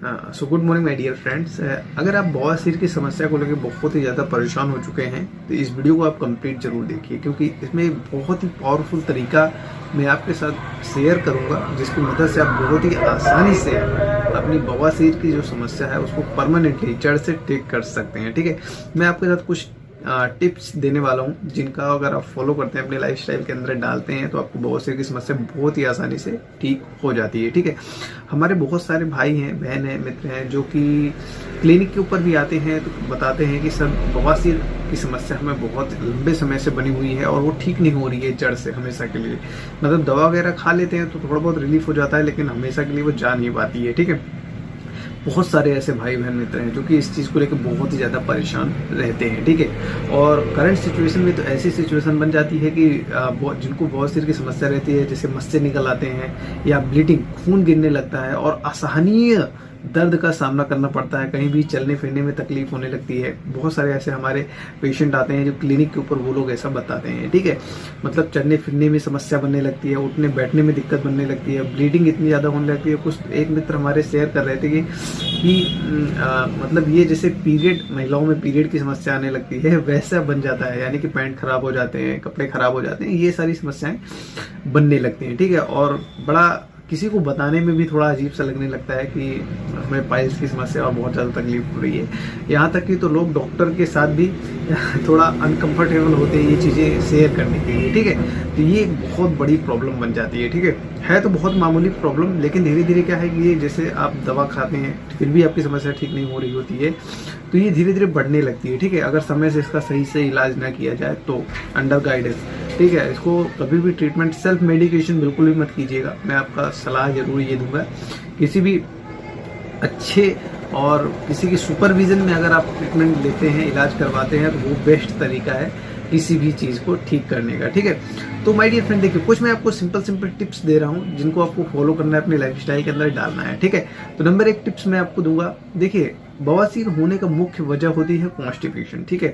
So good morning my dear friends. अगर आप बवासीर की समस्या को लेकर बहुत ही ज़्यादा परेशान हो चुके हैं तो इस वीडियो को आप कंप्लीट जरूर देखिए, क्योंकि इसमें बहुत ही पावरफुल तरीका मैं आपके साथ शेयर करूंगा जिसकी मदद से आप बहुत ही आसानी से अपनी बवासीर की जो समस्या है उसको परमानेंटली जड़ से ठीक कर सकते हैं। ठीक है, मैं आपके साथ कुछ टिप्स देने वाला हूं जिनका अगर आप फॉलो करते हैं, अपने लाइफस्टाइल के अंदर डालते हैं तो आपको बवासीर की समस्या बहुत ही आसानी से ठीक हो जाती है। ठीक है, हमारे बहुत सारे भाई हैं, बहन हैं, मित्र हैं जो कि क्लिनिक के ऊपर भी आते हैं तो बताते हैं कि सर बवासीर की समस्या हमें बहुत लंबे समय से बनी हुई है और वो ठीक नहीं हो रही है जड़ से हमेशा के लिए। मतलब दवा वगैरह खा लेते हैं तो थोड़ा बहुत रिलीफ हो जाता है, लेकिन हमेशा के लिए वो जा नहीं पाती है। ठीक है, बहुत सारे ऐसे भाई बहन मित्र हैं जो कि इस चीज़ को लेकर बहुत ही ज़्यादा परेशान रहते हैं। ठीक है, और करंट सिचुएशन में तो ऐसी सिचुएशन बन जाती है कि जिनको बवासीर की समस्या रहती है, जैसे मस्से निकल आते हैं या ब्लीडिंग, खून गिरने लगता है और असहनीय दर्द का सामना करना पड़ता है, कहीं भी चलने फिरने में तकलीफ होने लगती है। बहुत सारे ऐसे हमारे पेशेंट आते हैं जो क्लिनिक के ऊपर वो लोग ऐसा बताते हैं। ठीक है, मतलब चलने फिरने में समस्या बनने लगती है, उठने बैठने में दिक्कत बनने लगती है, ब्लीडिंग इतनी ज़्यादा होने लगती है। कुछ एक मित्र हमारे शेयर कर रहे थे कि मतलब ये जैसे पीरियड, महिलाओं में पीरियड की समस्या आने लगती है वैसा बन जाता है, यानी कि पैंट खराब हो जाते हैं, कपड़े खराब हो जाते हैं, ये सारी समस्याएं बनने लगती हैं। ठीक है, और बड़ा किसी को बताने में भी थोड़ा अजीब सा लगने लगता है कि हमें पाइल्स की समस्या और बहुत ज़्यादा तकलीफ हो रही है। यहाँ तक कि तो लोग डॉक्टर के साथ भी थोड़ा अनकंफर्टेबल होते हैं ये चीज़ें शेयर करने के लिए। ठीक है, तो ये एक बहुत बड़ी प्रॉब्लम बन जाती है। ठीक है तो बहुत मामूली प्रॉब्लम, लेकिन धीरे धीरे क्या है कि ये जैसे आप दवा खाते हैं फिर भी आपकी समस्या ठीक नहीं हो रही होती है तो ये धीरे धीरे बढ़ने लगती है। ठीक है, अगर समय से इसका सही से इलाज ना किया जाए तो अंडर गाइडेंस। ठीक है, इसको कभी भी ट्रीटमेंट, सेल्फ मेडिकेशन बिल्कुल भी मत कीजिएगा। मैं आपका सलाह जरूर ये दूंगा, किसी भी अच्छे और किसी की सुपरविजन में अगर आप ट्रीटमेंट लेते हैं, इलाज करवाते हैं तो वो बेस्ट तरीका है किसी भी चीज़ को ठीक करने का। ठीक है, तो माय डियर फ्रेंड देखिए, कुछ मैं आपको सिंपल टिप्स दे रहा हूँ जिनको आपको फॉलो करना है, अपने लाइफस्टाइल के अंदर डालना है। ठीक है, तो नंबर 1 टिप्स मैं आपको दूंगा। देखिए, बवासीर होने का मुख्य वजह होती है कॉन्स्टिपेशन। ठीक है,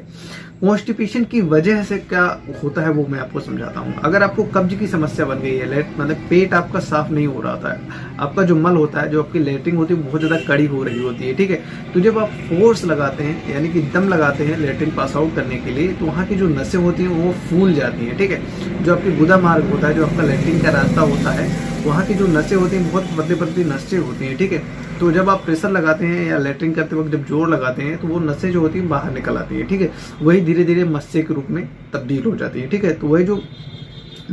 कॉन्स्टिपेशन की वजह से क्या होता है वो मैं आपको समझाता हूँ। अगर आपको कब्ज की समस्या बन गई है, मतलब पेट आपका साफ नहीं हो रहा था, आपका जो मल होता है, जो आपकी लेटरिन होती है बहुत ज्यादा कड़ी हो रही होती है। ठीक है, तो जब आप फोर्स लगाते हैं यानी कि दम लगाते हैं लेटरिन पास आउट करने के लिए, तो वहाँ की जो नसें होती हैं वो फूल जाती हैं। ठीक है, जो आपकी गुदा मार्ग होता है, जो आपका लेटरिन का रास्ता होता है, वहाँ की जो नसें होती हैं बहुत पतली पतली नसें होती हैं। ठीक है, तो जब आप प्रेशर लगाते हैं या लेटरिन करते वक्त जब जोर लगाते हैं तो वो नसें जो होती हैं बाहर निकल आती है। ठीक है, वही धीरे धीरे मस्से के रूप में तब्दील हो जाती है। ठीक है, तो वही जो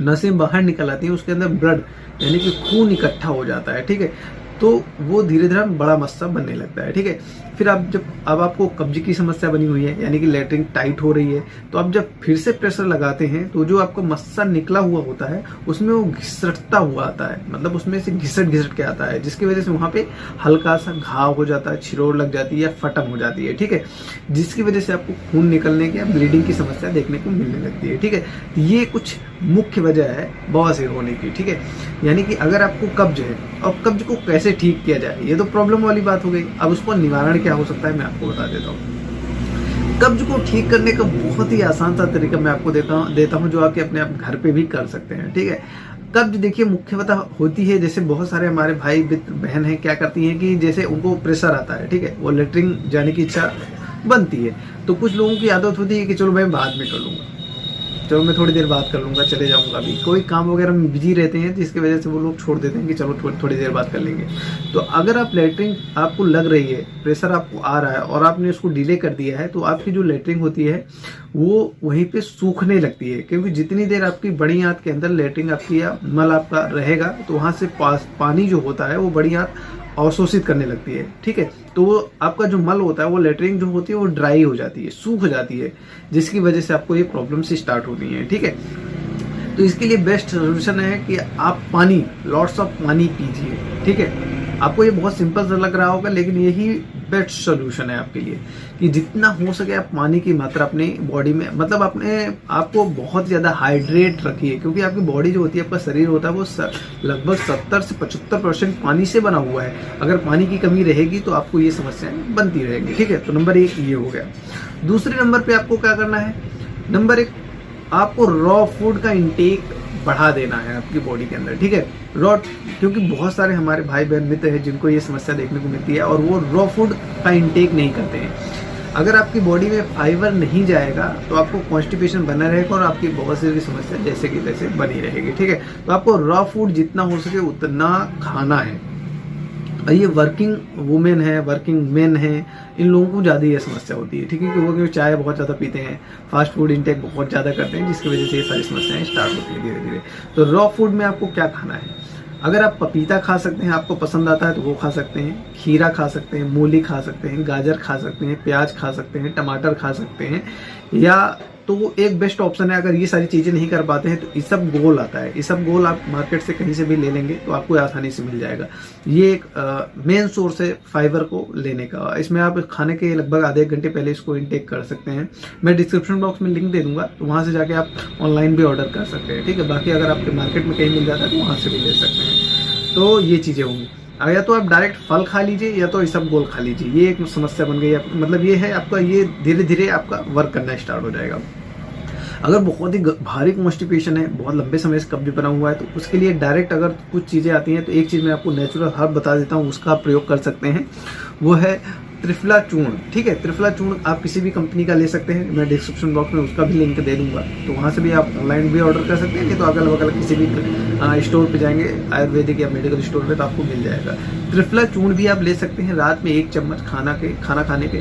नसें बाहर निकल आती हैं उसके अंदर ब्लड यानी कि खून इकट्ठा हो जाता है। ठीक है, तो वो धीरे धीरे बड़ा मस्सा बनने लगता है। ठीक है, फिर अब आपको कब्ज की समस्या बनी हुई है यानी कि लेटरिन टाइट हो रही है, तो आप जब फिर से प्रेशर लगाते हैं तो जो आपका मस्सा निकला हुआ होता है उसमें वो घिसटता हुआ आता है, मतलब उसमें से घिसट के आता है, जिसकी वजह से वहां पे हल्का सा घाव हो जाता है, छिरोड़ लग जाती है या फटम हो जाती है। ठीक है, जिसकी वजह से आपको खून निकलने की या ब्लीडिंग की समस्या देखने को मिलने लगती है। ठीक है, ये कुछ मुख्य वजह है बवासीर होने की। ठीक है, यानी कि अगर आपको कब्ज है और कब्ज को कैसे ठीक किया जाए, ये तो प्रॉब्लम वाली बात हो गई। अब उसको निवारण क्या हो सकता है मैं आपको बता देता हूँ। कब्ज को ठीक करने का बहुत ही आसान सा तरीका मैं आपको देता हूँ जो आप अपने आप घर पे भी कर सकते हैं। ठीक है, कब्ज देखिए मुख्यतः होती है, जैसे बहुत सारे हमारे भाई बहन हैं क्या करती हैं कि जैसे उनको प्रेशर आता है, ठीक है, वो लेटरिन जाने की इच्छा बनती है, तो कुछ लोगों की आदत होती है कि चलो मैं बाद में कर लूंगा, चलो मैं थोड़ी देर बात कर लूंगा, चले जाऊंगा, अभी कोई काम वगैरह में बिजी रहते हैं जिसकी वजह से वो लोग छोड़ देते हैं कि चलो थोड़ी देर बात कर लेंगे। तो अगर आप लेटरिन आपको लग रही है, प्रेशर आपको आ रहा है और आपने उसको डिले कर दिया है, तो आपकी जो लेटरिन होती है वो वहीं पे सूखने लगती है, क्योंकि जितनी देर आपकी बड़ी आंत के अंदर लेटरिन आपकी या मल आपका रहेगा तो वहां से पानी जो होता है वो बड़ी आंत अवशोषित करने लगती है। ठीक है, तो वो आपका जो मल होता है, वो लेटरिन जो होती है वो ड्राई हो जाती है, सूख जाती है, जिसकी वजह से आपको ये प्रॉब्लम्स स्टार्ट होती हैं। ठीक है, तो इसके लिए बेस्ट सोल्यूशन है कि आप पानी, लॉट्स ऑफ पानी पीजिए। ठीक है, आपको ये बहुत सिंपल सा लग रहा होगा, लेकिन यही बेस्ट सोल्यूशन है आपके लिए कि जितना हो सके आप पानी की मात्रा अपनी बॉडी में, मतलब अपने आपको बहुत ज़्यादा हाइड्रेट रखिए, क्योंकि आपकी बॉडी जो होती है, आपका शरीर होता है, वो लगभग 70 से 75% पानी से बना हुआ है। अगर पानी की कमी रहेगी तो आपको ये समस्याएं बनती रहेंगी। ठीक है, तो नंबर 1 ये हो गया। दूसरे नंबर पे आपको क्या करना है, नंबर 1 आपको रॉ फूड का इंटेक बढ़ा देना है आपकी बॉडी के अंदर, ठीक है। रॉ, क्योंकि बहुत सारे हमारे भाई बहन मित्र हैं जिनको ये समस्या देखने को मिलती है और वो रॉ फूड का इंटेक नहीं करते हैं। अगर आपकी बॉडी में फाइबर नहीं जाएगा तो आपको कॉन्स्टिपेशन बना रहेगा और आपकी बवासीर की समस्या जैसे कि तैसे बनी रहेगी, ठीक है। तो आपको रॉ फूड जितना हो सके उतना खाना है। और ये वर्किंग वुमेन है, वर्किंग मेन है, इन लोगों को ज़्यादा ये समस्या होती है, ठीक है, क्योंकि वो चाय बहुत ज़्यादा पीते हैं, फास्ट फूड इंटेक बहुत ज़्यादा करते हैं, जिसकी वजह से ये सारी समस्याएं स्टार्ट होती है धीरे धीरे। तो रॉ फूड में आपको क्या खाना है? अगर आप पपीता खा सकते हैं, आपको पसंद आता है तो वो खा सकते हैं, खीरा खा सकते हैं, मूली खा सकते हैं, गाजर खा सकते हैं, प्याज खा सकते हैं, टमाटर खा सकते हैं, या तो वो एक बेस्ट ऑप्शन है। अगर ये सारी चीज़ें नहीं कर पाते हैं तो इसबगोल आता है, इसबगोल आप मार्केट से कहीं से भी ले लेंगे तो आपको आसानी से मिल जाएगा। ये एक मेन सोर्स है फाइबर को लेने का। इसमें आप खाने के लगभग आधे एक घंटे पहले इसको इनटेक कर सकते हैं। मैं डिस्क्रिप्शन बॉक्स में लिंक दे दूंगा, तो वहाँ से जाके आप ऑनलाइन भी ऑर्डर कर सकते हैं, ठीक है। बाकी अगर आपके मार्केट में कहीं मिल जाता है तो वहाँ से भी ले सकते हैं। तो ये चीज़ें होंगी। या तो आप डायरेक्ट फल खा लीजिए या तो इसबगोल खा लीजिए। ये एक समस्या बन गई है, मतलब ये है आपका, ये धीरे धीरे आपका वर्क करना स्टार्ट हो जाएगा। अगर बहुत ही भारी कॉन्स्टिपेशन है, बहुत लंबे समय से कब्ज बना हुआ है, तो उसके लिए डायरेक्ट अगर कुछ चीज़ें आती हैं तो एक चीज़ मैं आपको नेचुरल हर्ब बता देता हूँ, उसका आप प्रयोग कर सकते हैं। वो है त्रिफला चूर्ण, ठीक है। त्रिफला चूर्ण आप किसी भी कंपनी का ले सकते हैं, मैं डिस्क्रिप्शन बॉक्स में उसका भी लिंक दे दूंगा, तो वहाँ से भी आप ऑनलाइन भी ऑर्डर कर सकते हैं, नहीं तो अगल बगल किसी भी स्टोर पे जाएंगे, आयुर्वेदिक या मेडिकल स्टोर पे, तो आपको मिल जाएगा। त्रिफला चूर्ण भी आप ले सकते हैं, रात में 1 चम्मच खाना खाने के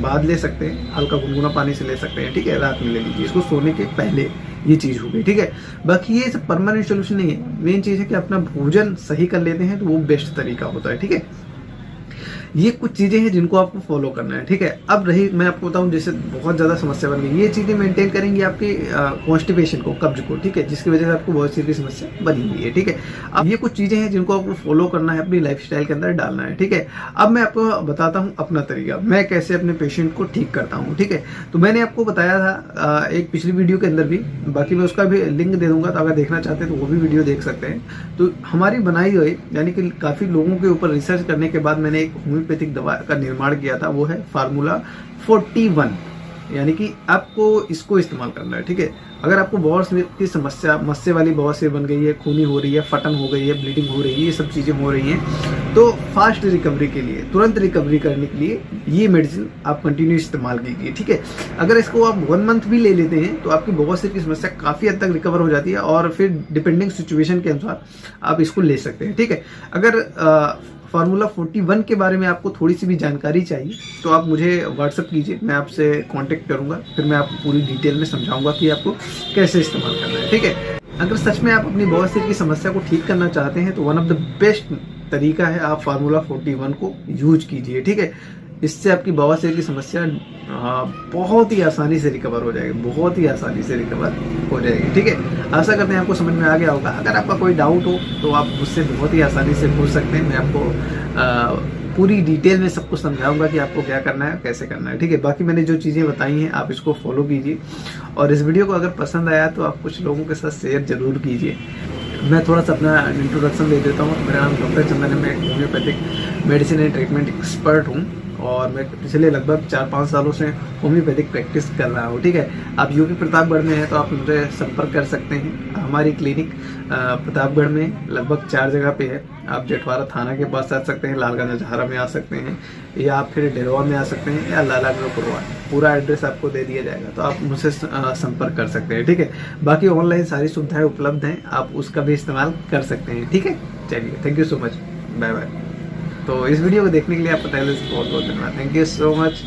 बाद ले सकते हैं, हल्का गुनगुना पानी से ले सकते हैं, ठीक है। रात में ले लीजिए इसको सोने के पहले, ये चीज़ हो गई, ठीक है। बाकी ये सब परमानेंट सोल्यूशन नहीं है, मेन चीज़ है कि अपना भोजन सही कर लेते हैं तो वो बेस्ट तरीका होता है, ठीक है। ये कुछ चीज़ें हैं जिनको आपको फॉलो करना है, ठीक है। अब रही, मैं आपको बताऊं, जैसे बहुत ज़्यादा समस्या बन गई, ये चीज़ें मेंटेन करेंगी आपकी कॉन्स्टिपेशन को, कब्ज को, ठीक है, जिसकी वजह से आपको बहुत सी समस्या बनी हुई है, ठीक है। अब ये कुछ चीज़ें हैं जिनको आपको फॉलो करना है, अपनी लाइफस्टाइल के अंदर डालना है, ठीक है। अब मैं आपको बताता हूँ अपना तरीका, मैं कैसे अपने पेशेंट को ठीक करता हूँ, ठीक है। तो मैंने आपको बताया था एक पिछली वीडियो के अंदर भी, बाकी मैं उसका भी लिंक दे दूंगा, तो अगर देखना चाहते हैं तो वो भी वीडियो देख सकते हैं। तो हमारी बनाई हुई, यानी कि काफ़ी लोगों के ऊपर रिसर्च करने के बाद मैंने एक होम्योपैथिक दवा का निर्माण किया था, वो है फार्मूला 41, यानी कि आपको इसको इस्तेमाल करना है, ठीक है। अगर आपको बवासीर की समस्या, मस्से वाली बवासीर बन गई है, खूनी हो रही है, फटन हो गई है, ब्लीडिंग हो रही है, ये सब चीज़ें हो रही हैं, तो फास्ट रिकवरी के लिए, तुरंत रिकवरी करने के लिए ये मेडिसिन आप कंटिन्यू इस्तेमाल कीजिए, ठीक है। अगर इसको आप 1 मंथ भी ले लेते हैं तो आपकी बवासीर की समस्या काफ़ी हद तक रिकवर हो जाती है, और फिर डिपेंडिंग सिचुएशन के अनुसार आप इसको ले सकते हैं, ठीक है। अगर फार्मूला 41 के बारे में आपको थोड़ी सी भी जानकारी चाहिए तो आप मुझे व्हाट्सअप कीजिए, मैं आपसे कांटेक्ट करूंगा, फिर मैं आपको पूरी डिटेल में समझाऊंगा कि आपको कैसे इस्तेमाल करना है, ठीक है। अगर सच में आप अपनी बवासीर की समस्या को ठीक करना चाहते हैं तो वन ऑफ द बेस्ट तरीका है आप फार्मूला 41 को यूज कीजिए, ठीक है। इससे आपकी बवासीर की समस्या बहुत ही आसानी से रिकवर हो जाएगी, बहुत ही आसानी से रिकवर हो जाएगी, ठीक है। आशा करते हैं आपको समझ में आ गया होगा। अगर आपका कोई डाउट हो तो आप मुझसे बहुत ही आसानी से पूछ सकते हैं, मैं आपको पूरी डिटेल में सब कुछ समझाऊंगा कि आपको क्या करना है, कैसे करना है, ठीक है। बाकी मैंने जो चीज़ें बताई हैं आप इसको फॉलो कीजिए, और इस वीडियो को अगर पसंद आया तो आप कुछ लोगों के साथ शेयर जरूर कीजिए। मैं थोड़ा सा अपना इंट्रोडक्शन दे देता हूँ। मेरा नाम डॉक्टर चंदन है, मैं homeopathic medicine and treatment expert हूँ, और मैं पिछले लगभग 4-5 सालों से होम्योपैथिक प्रैक्टिस कर रहा हूँ, ठीक है। आप यूपी प्रतापगढ़ में हैं तो आप मुझे संपर्क कर सकते हैं। हमारी क्लिनिक प्रतापगढ़ में लगभग 4 जगह पे है। आप जेठवारा थाना के पास आ सकते हैं, लालगंज जहारा में आ सकते हैं, या आप फिर डेरवा में आ सकते हैं, या लालागढ़। पूरा एड्रेस आपको दे दिया जाएगा, तो आप मुझसे संपर्क कर सकते हैं, ठीक है। बाकी ऑनलाइन सारी सुविधाएं उपलब्ध हैं, आप उसका भी इस्तेमाल कर सकते हैं, ठीक है। चलिए, thank you so much, bye bye. तो इस वीडियो को देखने के लिए आपका तहे दिल से बहुत बहुत धन्यवाद। Thank you so much.